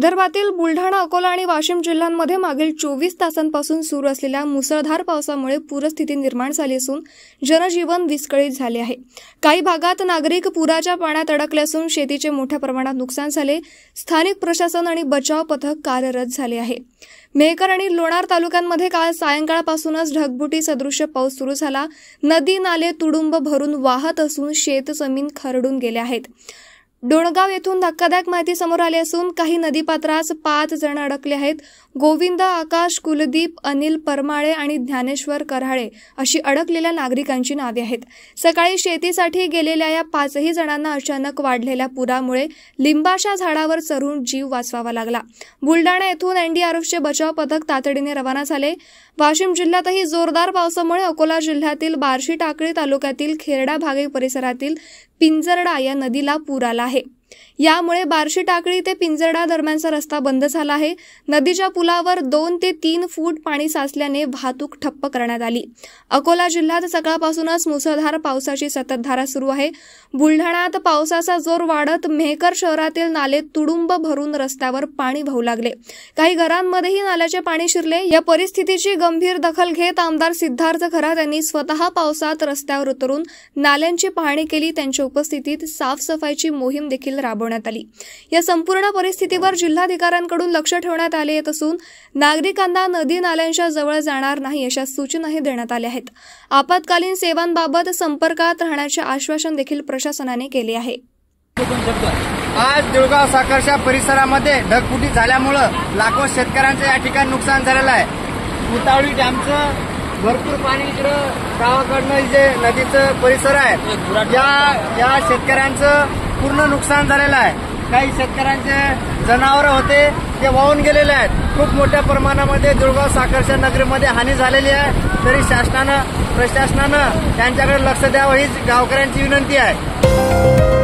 विदर्भातील बुलढाणा, अकोला आणि वाशिम जिल्ह्यांमध्ये मागील 24 तासांपासून सुरू असलेल्या मुसळधार पावसामुळे पूरस्थिती निर्माण झाली असून जनजीवन विस्कळीत झाले आहे। काही भागात नागरिक पुराच्या पाण्यात अडकले असून शेतीचे मोठ्या प्रमाणात नुकसान झाले। स्थानिक प्रशासन आणि बचाव पथक कार्यरत झाले आहे। मेहकर आणि लोणार तालुक्यांमध्ये काल सायंकाळपासूनच ढगफुटी सदृश्य पाऊस सुरू झाला। नदी नाले तुडुंब भरून वाहत असून शेतजमीन खरडून गेले आहेत। डोणगाव येथून धक्कादायक माहिती समोर आली असून काही नदीपात्रास 5 जण अडकले आहेत। गोविंद, आकाश, कुलदीप, अनिल परमाळे आणि ज्ञानेश्वर कराळे अशी अडकलेल्या नागरिकांची नावे आहेत। सकाळी शेतीसाठी गेलेल्या या 5ही जणांना अचानक वाढलेल्या पुरामुळे लिंबाच्या झाडावर चढून जीव वाचवावा लागला। बुलढाणा येथून एनडीआरएफचे बचाव पथक तातडीने रवाना झाले। वाशिम जिल्ह्यातही जोरदार पावसामुळे अकोला जिल्ह्यातील बार्शी टाकळी तालुक्यातील खेरडा भागे परिसरातील पिंजरडा या नदीला पूर आला आहे। यामुळे बार्शी टाकळी ते पिंजरडा दरम्यानचा रस्ता बंद झाला आहे। नदीच्या पुलावर 2 ते 3 फूट पाणी साचल्याने वाहतूक ठप्प करण्यात आली। अकोला जिल्ह्यात सकाळपासूनच मुसळधार पावसाची संततधार सुरू आहे। बुलढाण्यात पावसाचा जोर वाढत मेहकर शहरातील नाले तुडुंब भरून रस्त्यावर पाणी वाहू लागले। काही घरांमध्येही नाल्याचे पाणी शिरले। या परिस्थितीची गंभीर दखल घेत आमदार सिद्धार्थ खरात यांनी स्वतः पावसात रस्त्यावर उतरून नाल्यांची पाहणी केली। त्यांच्या उपस्थितीत साफसफाईची मोहीम देखील राबवण्यात आली। या संपूर्ण परिस्थितीवर जिल्हाधिकाऱ्यांकडून लक्ष ठेवण्यात आले येत असून नागरिकांना नदी नाल्यांच्या जवळ जाणार नाही अशा सूचनाही देण्यात आल्या आहेत। आपत्कालीन सेवांबाबत संपर्कात राहण्याचे आश्वासन देखील प्रशासनाने केले आहे। आज देवगाव साखरच्या परिसरामध्ये ढगफुटी झाल्यामुळे लाखो शेतकऱ्यांचे या ठिकाणी नुकसान झालेलं आहे। उतावळी डॅमचं भरपूर पाणी इकडं गावाकडनं जे नदीचं परिसर आहे या शेतकऱ्यांचं पूर्ण नुकसान झालेलं आहे। काही शेतकऱ्यांचे जनावर होते ते वाहून गेलेले आहेत। खूप मोठ्या प्रमाणामध्ये देवगाव साखरच्या नगरीमध्ये हानी झालेली आहे। तरी प्रशासनानं त्यांच्याकडे लक्ष द्यावं हीच गावकऱ्यांची विनंती आहे।